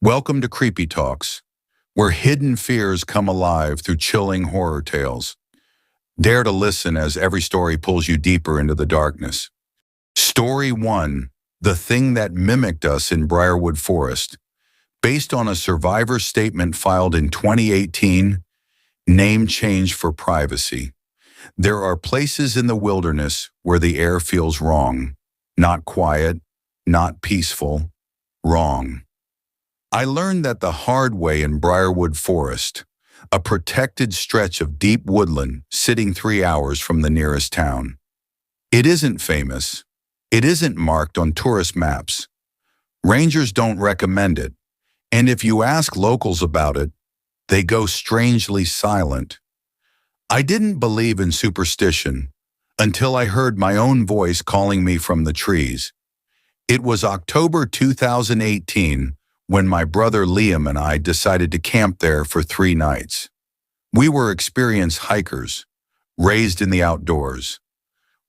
Welcome to Creepytalks, where hidden fears come alive through chilling horror tales. Dare to listen as every story pulls you deeper into the darkness. Story 1, The Thing That Mimicked Us in Briarwood Forest. Based on a survivor statement filed in 2018, name change for privacy. There are places in the wilderness where the air feels wrong. Not quiet, not peaceful, wrong. I learned that the hard way in Briarwood Forest, a protected stretch of deep woodland sitting 3 hours from the nearest town. It isn't famous. It isn't marked on tourist maps. Rangers don't recommend it, and if you ask locals about it, they go strangely silent. I didn't believe in superstition until I heard my own voice calling me from the trees. It was October 2018 when my brother Liam and I decided to camp there for 3 nights. We were experienced hikers, raised in the outdoors.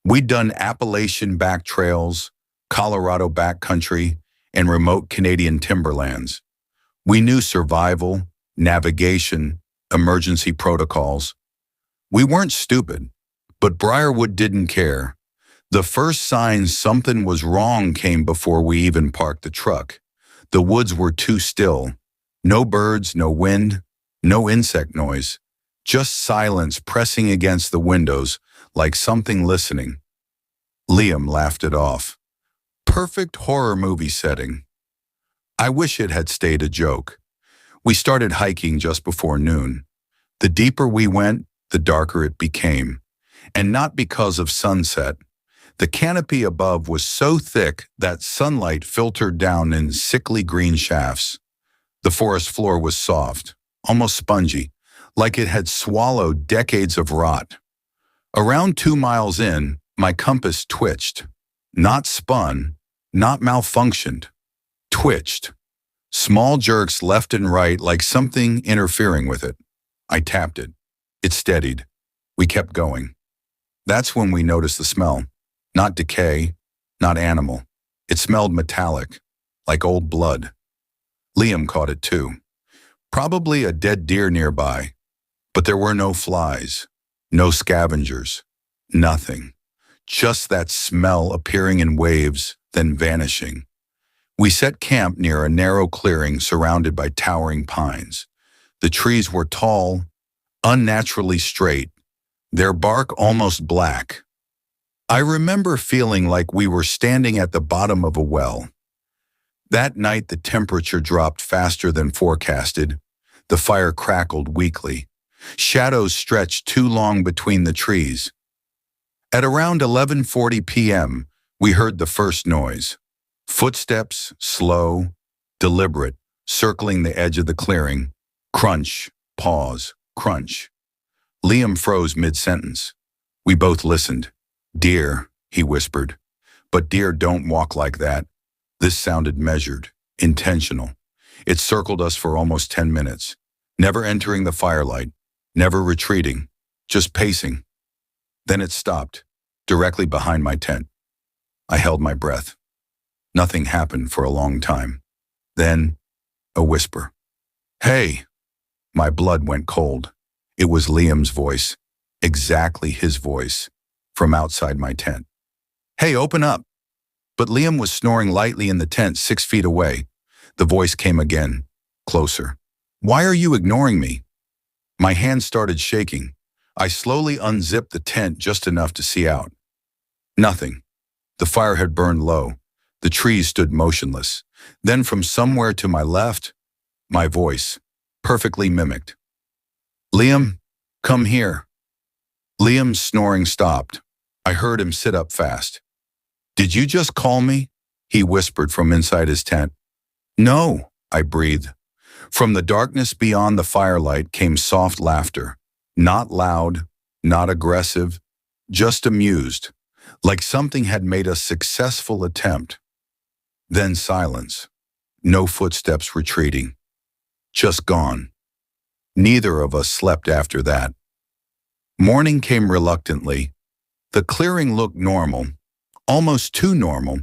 We'd done Appalachian back trails, Colorado backcountry, and remote Canadian timberlands. We knew survival, navigation, emergency protocols. We weren't stupid, but Briarwood didn't care. The first sign something was wrong came before we even parked the truck. The woods were too still. No birds, no wind, no insect noise. Just silence pressing against the windows like something listening. Liam laughed it off. Perfect horror movie setting. I wish it had stayed a joke. We started hiking just before noon. The deeper we went, the darker it became. And not because of sunset. The canopy above was so thick that sunlight filtered down in sickly green shafts. The forest floor was soft, almost spongy, like it had swallowed decades of rot. Around 2 miles in, my compass twitched. Not spun, not malfunctioned. Twitched. Small jerks left and right like something interfering with it. I tapped it. It steadied. We kept going. That's when we noticed the smell. Not decay, not animal. It smelled metallic, like old blood. Liam caught it too. Probably a dead deer nearby. But there were no flies, no scavengers, nothing. Just that smell appearing in waves, then vanishing. We set camp near a narrow clearing surrounded by towering pines. The trees were tall, unnaturally straight, their bark almost black. I remember feeling like we were standing at the bottom of a well. That night the temperature dropped faster than forecasted. The fire crackled weakly. Shadows stretched too long between the trees. At around 11:40 p.m., we heard the first noise. Footsteps, slow, deliberate, circling the edge of the clearing. Crunch, pause, crunch. Liam froze mid-sentence. We both listened. "Deer," he whispered. "But deer don't walk like that." This sounded measured, intentional. It circled us for almost 10 minutes, never entering the firelight, never retreating, just pacing. Then it stopped, directly behind my tent. I held my breath. Nothing happened for a long time. Then, a whisper. "Hey!" My blood went cold. It was Liam's voice, exactly his voice, from outside my tent. "Hey, open up!" But Liam was snoring lightly in the tent 6 feet away. The voice came again, closer. "Why are you ignoring me?" My hands started shaking. I slowly unzipped the tent just enough to see out. Nothing. The fire had burned low. The trees stood motionless. Then from somewhere to my left, my voice, perfectly mimicked. "Liam, come here." Liam's snoring stopped. I heard him sit up fast. "Did you just call me?" he whispered from inside his tent. "No," I breathed. From the darkness beyond the firelight came soft laughter. Not loud, not aggressive, just amused, like something had made a successful attempt. Then silence. No footsteps retreating. Just gone. Neither of us slept after that. Morning came reluctantly. The clearing looked normal, almost too normal.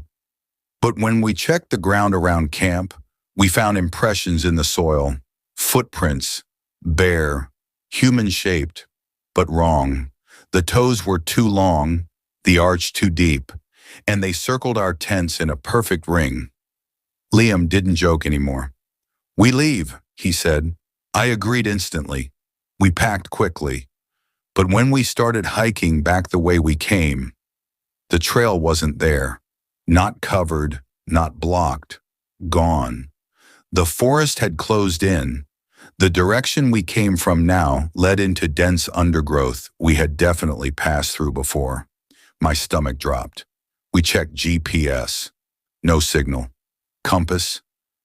But when we checked the ground around camp, We found impressions in the soil, footprints, bare, human-shaped, but wrong. The toes were too long, the arch too deep, and they circled our tents in a perfect ring. Liam didn't joke anymore. "We leave," he said. I agreed instantly. We packed quickly. But when we started hiking back the way we came, the trail wasn't there. Not covered, not blocked, gone. The forest had closed in. The direction we came from now led into dense undergrowth we had definitely passed through before. My stomach dropped. We checked GPS. No signal. Compass,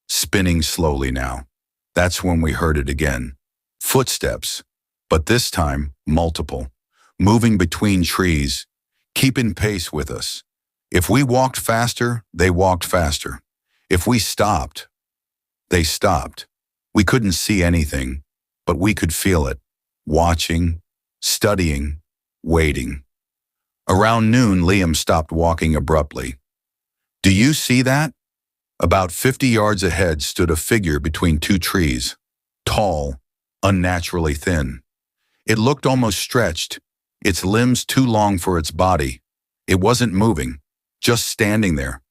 spinning slowly now. That's when we heard it again. Footsteps, but this time multiple, moving between trees, keeping pace with us. If we walked faster, they walked faster. If we stopped, they stopped. We couldn't see anything, but we could feel it, watching, studying, waiting. Around noon, Liam stopped walking abruptly. "Do you see that?" About 50 yards ahead stood a figure between two trees, tall, unnaturally thin. It looked almost stretched, its limbs too long for its body. It wasn't moving, just standing there,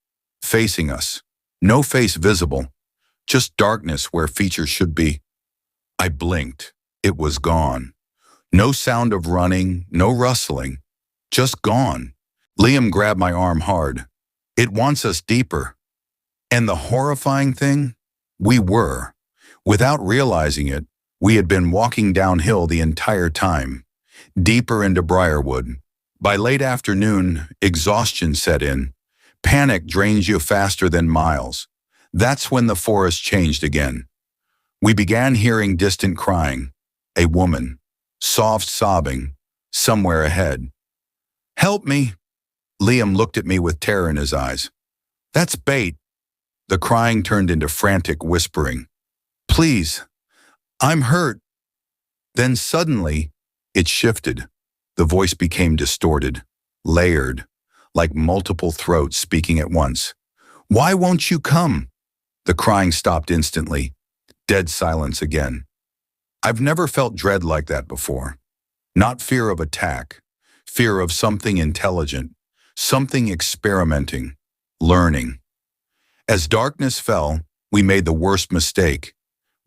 facing us. No face visible, just darkness where features should be. I blinked. It was gone. No sound of running, no rustling, just gone. Liam grabbed my arm hard. "It wants us deeper." And the horrifying thing? We were. Without realizing it, we had been walking downhill the entire time, deeper into Briarwood. By late afternoon, exhaustion set in. Panic drains you faster than miles. That's when the forest changed again. We began hearing distant crying. A woman, soft sobbing, somewhere ahead. "Help me!" Liam looked at me with terror in his eyes. "That's bait." The crying turned into frantic whispering. "Please, I'm hurt." Then suddenly, it shifted. The voice became distorted, layered, like multiple throats speaking at once. "Why won't you come?" The crying stopped instantly. Dead silence again. I've never felt dread like that before. Not fear of attack, fear of something intelligent, something experimenting, learning. As darkness fell, we made the worst mistake.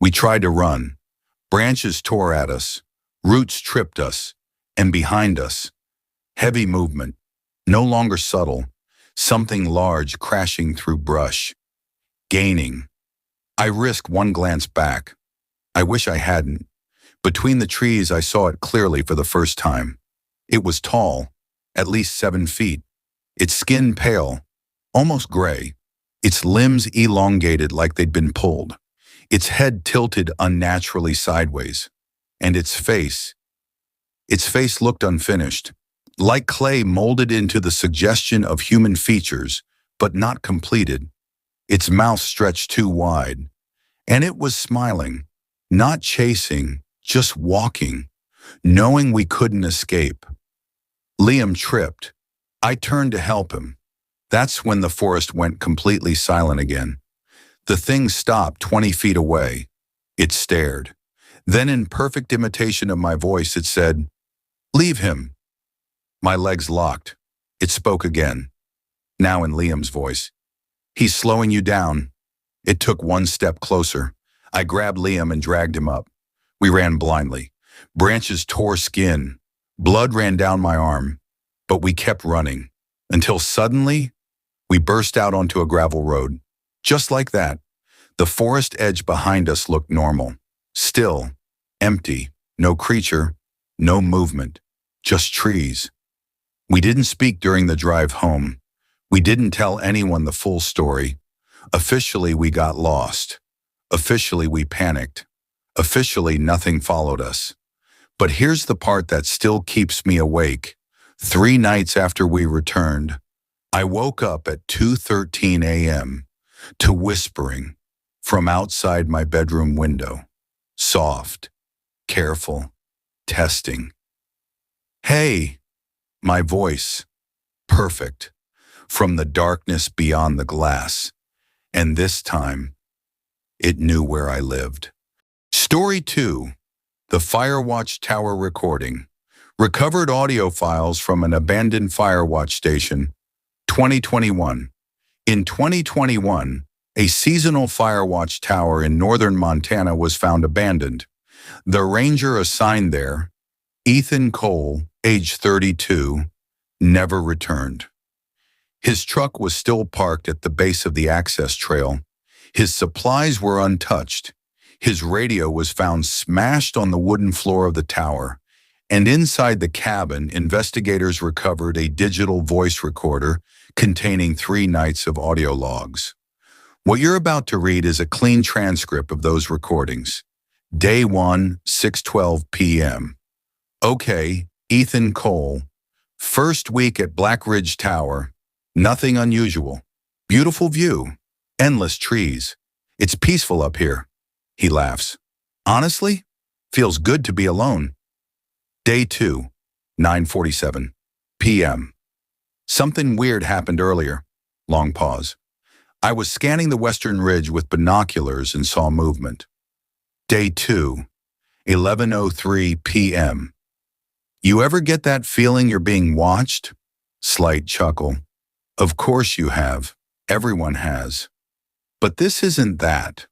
We tried to run. Branches tore at us, roots tripped us, and behind us, heavy movement, no longer subtle, something large crashing through brush, gaining. I risked one glance back. I wish I hadn't. Between the trees, I saw it clearly for the first time. It was tall, at least 7 feet, its skin pale, almost gray. Its limbs elongated like they'd been pulled, its head tilted unnaturally sideways, and its face looked unfinished, like clay molded into the suggestion of human features, but not completed. Its mouth stretched too wide, and it was smiling, not chasing, just walking, knowing we couldn't escape. Liam tripped. I turned to help him. That's when the forest went completely silent again. The thing stopped 20 feet away. It stared. Then in perfect imitation of my voice, it said, "Leave him." My legs locked. It spoke again, now in Liam's voice. "He's slowing you down." It took one step closer. I grabbed Liam and dragged him up. We ran blindly. Branches tore skin. Blood ran down my arm. But we kept running, until suddenly, we burst out onto a gravel road. Just like that, the forest edge behind us looked normal. Still, empty, no creature, no movement, just trees. We didn't speak during the drive home. We didn't tell anyone the full story. Officially, we got lost. Officially, we panicked. Officially, nothing followed us. But here's the part that still keeps me awake. 3 nights after we returned, I woke up at 2:13 a.m. to whispering from outside my bedroom window. Soft, careful, testing. "Hey," my voice, perfect, from the darkness beyond the glass. And this time, It knew where I lived. Story 2. The Firewatch Tower Recording. Recovered audio files from an abandoned Firewatch station. 2021. In 2021, a seasonal Firewatch tower in northern Montana was found abandoned. The ranger assigned there, Ethan Cole, age 32, never returned. His truck was still parked at the base of the access trail. His supplies were untouched. His radio was found smashed on the wooden floor of the tower, and inside the cabin, investigators recovered a digital voice recorder containing 3 nights of audio logs. What you're about to read is a clean transcript of those recordings. Day 1, 6:12 p.m. Okay, Ethan Cole. First week at Black Ridge Tower. Nothing unusual. Beautiful view. Endless trees. It's peaceful up here. He laughs. Honestly, feels good to be alone. Day 2, 9:47 p.m. Something weird happened earlier. Long pause. I was scanning the western ridge with binoculars and saw movement. Day 2, 11:03 p.m. You ever get that feeling you're being watched? Slight chuckle. Of course you have. Everyone has. But this isn't that.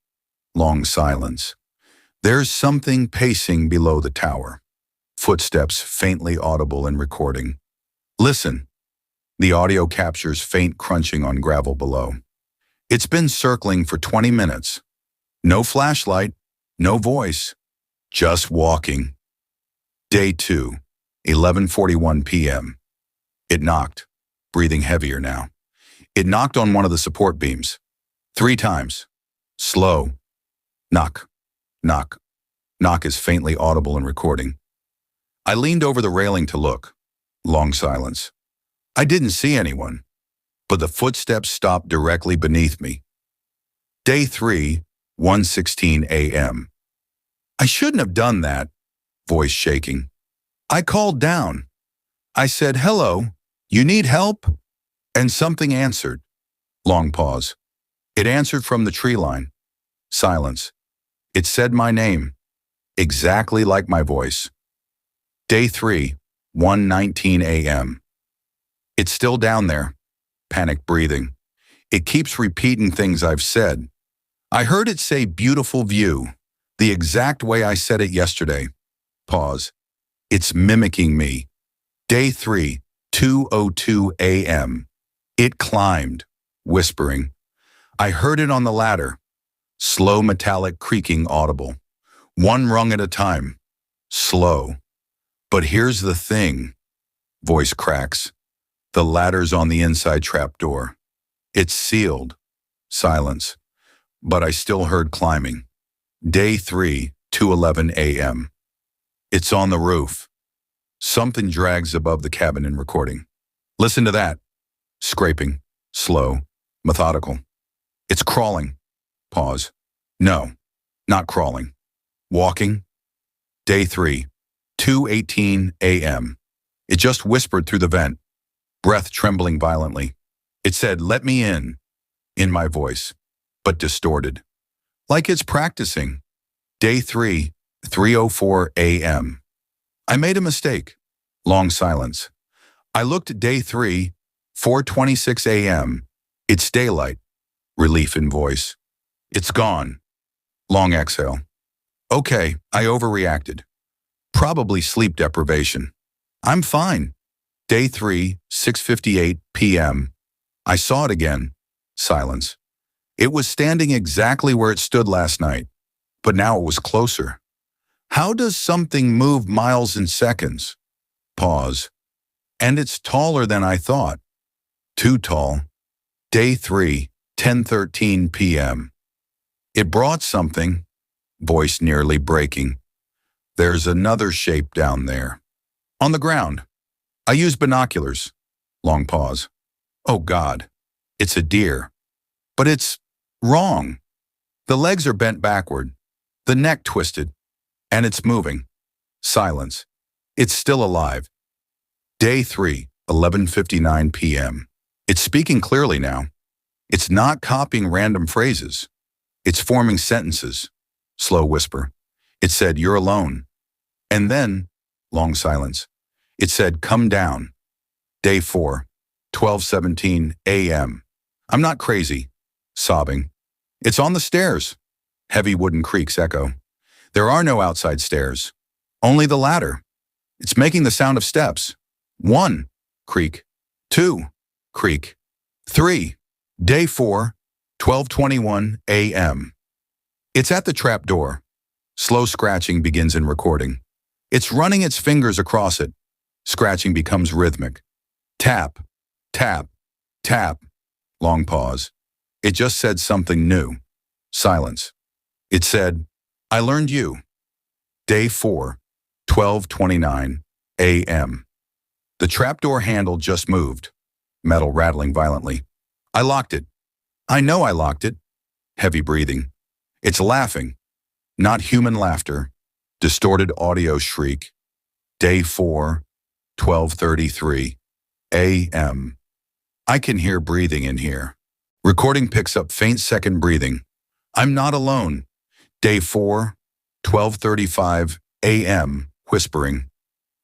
Long silence. There's something pacing below the tower. Footsteps faintly audible in recording. Listen. The audio captures faint crunching on gravel below. It's been circling for 20 minutes. No flashlight, no voice, just walking. Day 2, 11:41 p.m. It knocked, breathing heavier now. It knocked on one of the support beams. 3 times. Slow. Knock, knock, knock is faintly audible in recording. I leaned over the railing to look. Long silence. I didn't see anyone, but the footsteps stopped directly beneath me. Day 3, 1:16 a.m. I shouldn't have done that, voice shaking. I called down. I said, hello, you need help? And something answered. Long pause. It answered from the tree line. Silence. It said my name, exactly like my voice. Day 3, 1:19 a.m. It's still down there, panic breathing. It keeps repeating things I've said. I heard it say beautiful view, the exact way I said it yesterday. Pause. It's mimicking me. Day 3, 2:02 a.m. It climbed, whispering. I heard it on the ladder. Slow metallic creaking audible. 1 rung at a time. Slow. But here's the thing. Voice cracks. The ladder's on the inside trapdoor. It's sealed. Silence. But I still heard climbing. Day 3, 2:11 a.m. It's on the roof. Something drags above the cabin in recording. Listen to that. Scraping. Slow. Methodical. It's crawling. Pause. No, not crawling. Walking. Day 3, 2:18 a.m. It just whispered through the vent, breath trembling violently. It said, let me in my voice, but distorted. Like it's practicing. Day 3, 3:04 a.m. I made a mistake. Long silence. I looked at day 3, 4:26 a.m. It's daylight. Relief in voice. It's gone. Long exhale. Okay, I overreacted. Probably sleep deprivation. I'm fine. Day 3, 6:58 p.m. I saw it again. Silence. It was standing exactly where it stood last night, but now it was closer. How does something move miles in seconds? Pause. And it's taller than I thought. Too tall. Day 3, 10:13 p.m. It brought something, voice nearly breaking. There's another shape down there. On the ground. I use binoculars. Long pause. Oh God, it's a deer. But it's wrong. The legs are bent backward, the neck twisted, and it's moving. Silence. It's still alive. Day 3, 11:59 p.m. It's speaking clearly now. It's not copying random phrases. It's forming sentences. Slow whisper. It said, "You're alone." And then, long silence. It said, "Come down." Day 4, 12:17 a.m. I'm not crazy. Sobbing. It's on the stairs. Heavy wooden creaks echo. There are no outside stairs. Only the ladder. It's making the sound of steps. 1, creak. 2, creak. 3. Day 4, 12:21 a.m. It's at the trap door. Slow scratching begins in recording. It's running its fingers across it. Scratching becomes rhythmic. Tap, tap, tap. Long pause. It just said something new. Silence. It said, "I learned you." Day 4, 12:29 a.m. The trapdoor handle just moved. Metal rattling violently. I locked it. I know I locked it. Heavy breathing. It's laughing. Not human laughter. Distorted audio shriek. Day 4, 12:33 a.m. I can hear breathing in here. Recording picks up faint second breathing. I'm not alone. Day 4, 12:35 a.m. Whispering.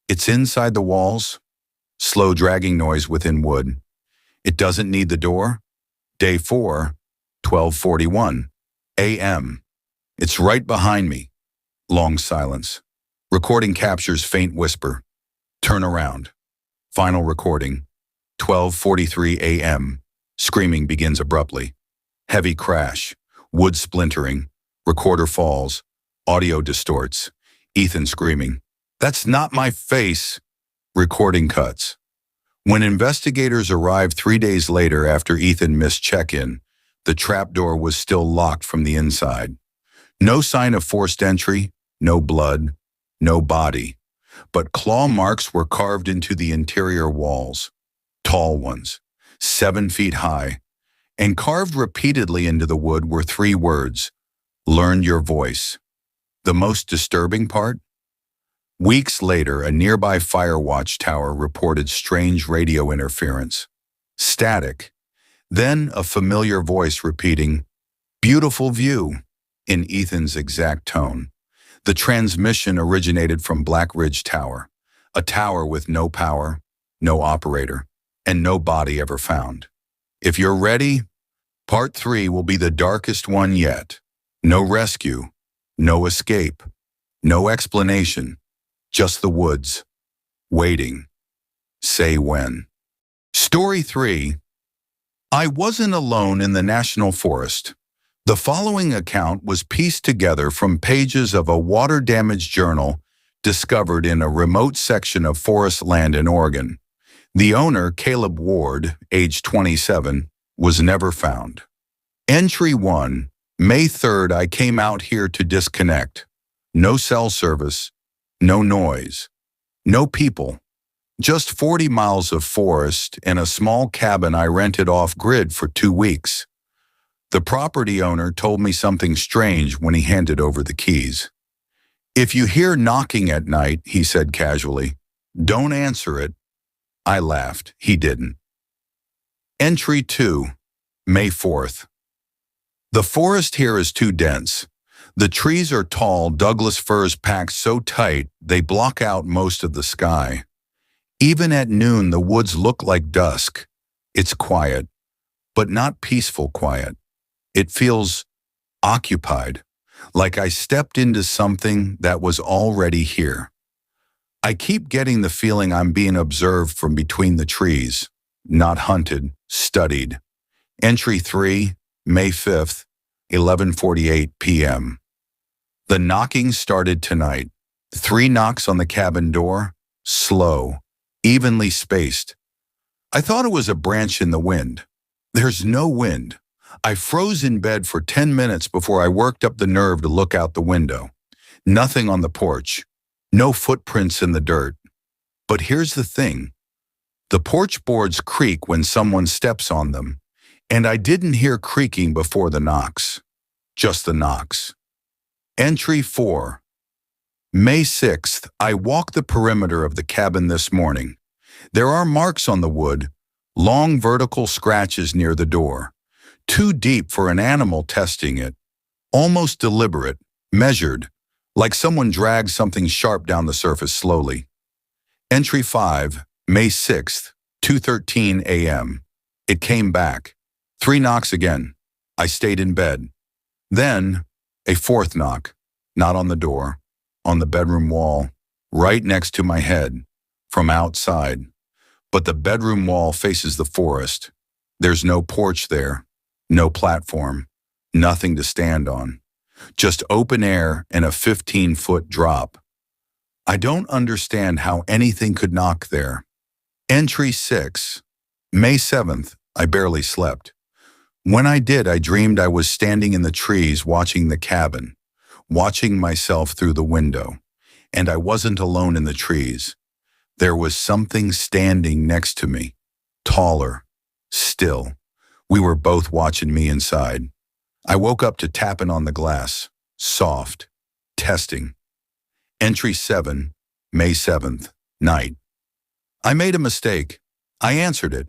It's inside the walls. Slow dragging noise within wood. It doesn't need the door. Day 4, 12:41 a.m. It's right behind me. Long silence. Recording captures faint whisper. Turn around. Final recording. 12:43 a.m. Screaming begins abruptly. Heavy crash. Wood splintering. Recorder falls. Audio distorts. Ethan screaming. "That's not my face." Recording cuts. When investigators arrived 3 days later after Ethan missed check-in, the trapdoor was still locked from the inside. No sign of forced entry, no blood, no body. But claw marks were carved into the interior walls. Tall ones, 7 feet high. And carved repeatedly into the wood were 3 words: "Learn your voice." The most disturbing part? Weeks later, a nearby firewatch tower reported strange radio interference. Static. Then a familiar voice repeating, "Beautiful view," in Ethan's exact tone. The transmission originated from Black Ridge Tower, a tower with no power, no operator, and no body ever found. If you're ready, Part 3 will be the darkest one yet. No rescue, no escape, no explanation, just the woods, waiting. Say when. Story 3. I wasn't alone in the National Forest. The following account was pieced together from pages of a water-damaged journal discovered in a remote section of forest land in Oregon. The owner, Caleb Ward, age 27, was never found. Entry 1. May 3rd, I came out here to disconnect. No cell service, no noise, no people. Just 40 miles of forest and a small cabin I rented off-grid for 2 weeks. The property owner told me something strange when he handed over the keys. "If you hear knocking at night," he said casually, "don't answer it." I laughed. He didn't. Entry 2. May 4th. The forest here is too dense. The trees are tall Douglas firs packed so tight they block out most of the sky. Even at noon, the woods look like dusk. It's quiet, but not peaceful quiet. It feels occupied, like I stepped into something that was already here. I keep getting the feeling I'm being observed from between the trees, not hunted, studied. Entry 3, May 5th, 11:48 p.m. The knocking started tonight. 3 knocks on the cabin door, slow, evenly spaced. I thought it was a branch in the wind. There's no wind. I froze in bed for 10 minutes before I worked up the nerve to look out the window. Nothing on the porch. No footprints in the dirt. But here's the thing. The porch boards creak when someone steps on them, and I didn't hear creaking before the knocks. Just the knocks. Entry 4. May 6th, I walked the perimeter of the cabin this morning. There are marks on the wood, long vertical scratches near the door. Too deep for an animal testing it. Almost deliberate, measured, like someone dragged something sharp down the surface slowly. Entry 5, May 6th, 2:13 a.m. It came back. 3 knocks again. I stayed in bed. Then, a 4th knock. Not on the door, on the bedroom wall, right next to my head, from outside. But the bedroom wall faces the forest. There's no porch there, no platform, nothing to stand on. Just open air and a 15-foot drop. I don't understand how anything could knock there. Entry 6, May 7th, I barely slept. When I did, I dreamed I was standing in the trees watching the cabin, watching myself through the window. And I wasn't alone in the trees. There was something standing next to me, taller, still. We were both watching me inside. I woke up to tapping on the glass, soft, testing. Entry 7, May 7th, night. I made a mistake. I answered it.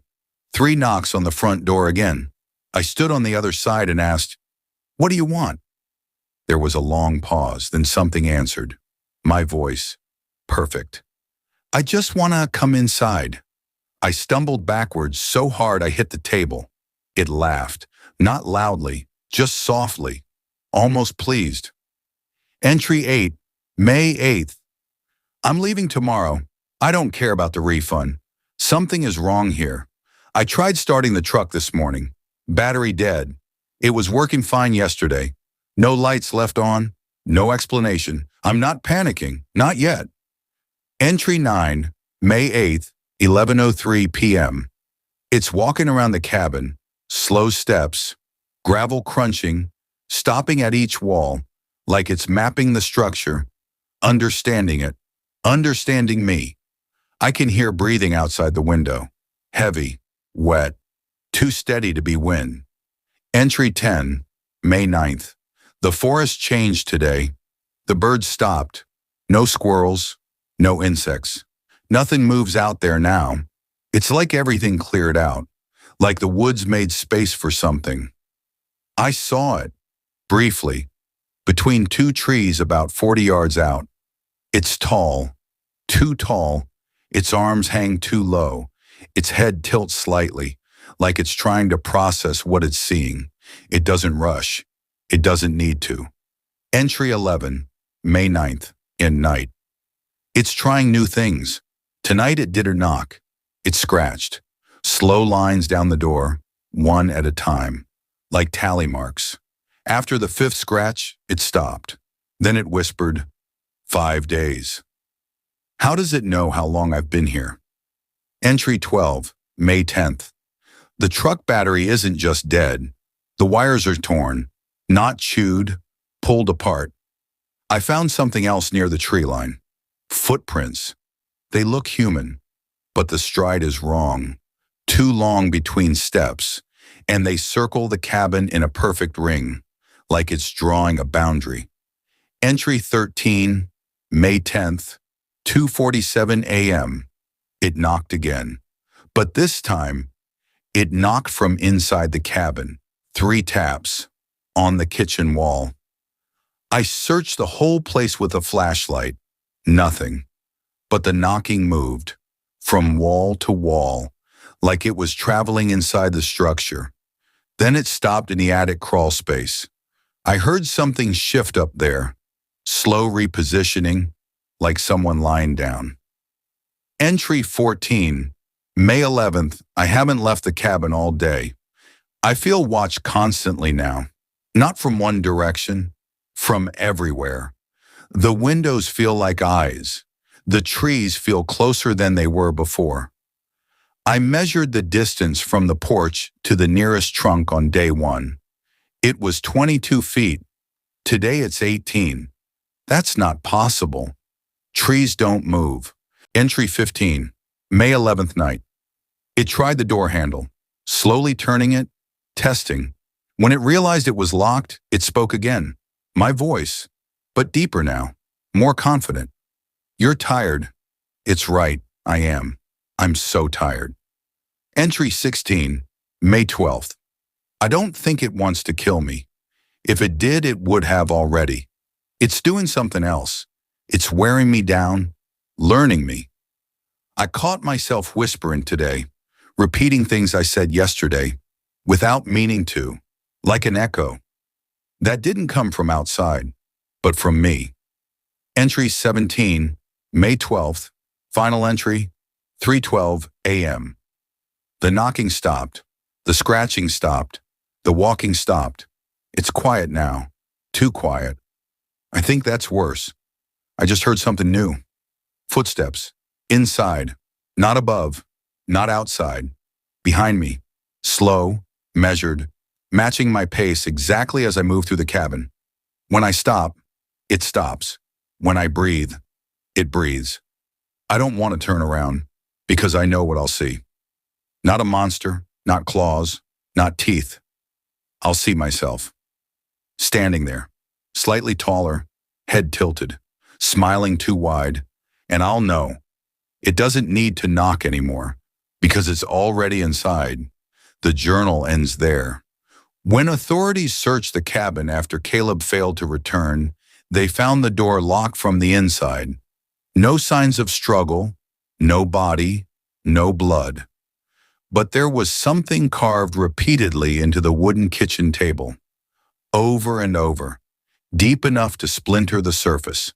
3 knocks on the front door again. I stood on the other side and asked, "What do you want?" There was a long pause, then something answered. My voice. Perfect. "I just want to come inside." I stumbled backwards so hard I hit the table. It laughed, not loudly, just softly, almost pleased. Entry 8, May 8th. I'm leaving tomorrow. I don't care about the refund. Something is wrong here. I tried starting the truck this morning. Battery dead. It was working fine yesterday. No lights left on. No explanation. I'm not panicking. Not yet. Entry 9, May 8th, 11:03 p.m. It's walking around the cabin, slow steps, gravel crunching, stopping at each wall, like it's mapping the structure, understanding it, understanding me. I can hear breathing outside the window. Heavy, wet, too steady to be wind. Entry 10, May 9th. The forest changed today. The birds stopped. No squirrels, no insects. Nothing moves out there now. It's like everything cleared out, like the woods made space for something. I saw it, briefly, between 2 trees about 40 yards out. It's tall, too tall. Its arms hang too low. Its head tilts slightly, like it's trying to process what it's seeing. It doesn't rush. It doesn't need to. Entry 11, May 9th, in night. It's trying new things. Tonight it did a knock. It scratched. Slow lines down the door, one at a time, like tally marks. After the 5th scratch, it stopped. Then it whispered, 5 days. How does it know how long I've been here? Entry 12, May 10th. The truck battery isn't just dead. The wires are torn, not chewed, pulled apart. I found something else near the tree line. Footprints. They look human, but the stride is wrong. Too long between steps, and they circle the cabin in a perfect ring, like it's drawing a boundary. Entry 13, May 10th, 2:47 a.m. It knocked again, but this time, it knocked from inside the cabin. 3 taps, on the kitchen wall. I searched the whole place with a flashlight. Nothing. But the knocking moved, from wall to wall, like it was traveling inside the structure. Then it stopped in the attic crawl space. I heard something shift up there, slow repositioning, like someone lying down. Entry 14, May 11th. I haven't left the cabin all day. I feel watched constantly now, not from one direction, from everywhere. The windows feel like eyes. The trees feel closer than they were before. I measured the distance from the porch to the nearest trunk on day 1. It was 22 feet. Today it's 18. That's not possible. Trees don't move. Entry 15, May 11th night. It tried the door handle, slowly turning it, testing. When it realized it was locked, it spoke again. My voice, but deeper now, more confident. You're tired. It's right, I am. I'm so tired. Entry 16, May 12th. I don't think it wants to kill me. If it did, it would have already. It's doing something else. It's wearing me down, learning me. I caught myself whispering today, repeating things I said yesterday, without meaning to, like an echo. That didn't come from outside, but from me. Entry 17, May 12th, final entry, 3:12 a.m. The knocking stopped, the scratching stopped, the walking stopped. It's quiet now, too quiet. I think that's worse. I just heard something new. Footsteps, inside, not above, not outside, behind me, slow, measured, matching my pace exactly as I move through the cabin. When I stop, it stops. When I breathe, it breathes. I don't want to turn around because I know what I'll see. Not a monster, not claws, not teeth. I'll see myself. Standing there, slightly taller, head tilted, smiling too wide, and I'll know. It doesn't need to knock anymore because it's already inside. The journal ends there. When authorities searched the cabin after Caleb failed to return, they found the door locked from the inside. No signs of struggle, no body, no blood. But there was something carved repeatedly into the wooden kitchen table, over and over, deep enough to splinter the surface.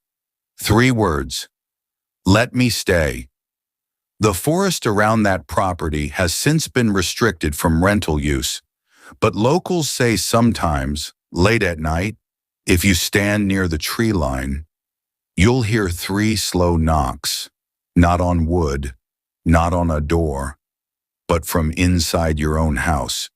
3 words: let me stay. The forest around that property has since been restricted from rental use, but locals say sometimes, late at night, if you stand near the tree line, you'll hear 3 slow knocks, not on wood, not on a door, but from inside your own house.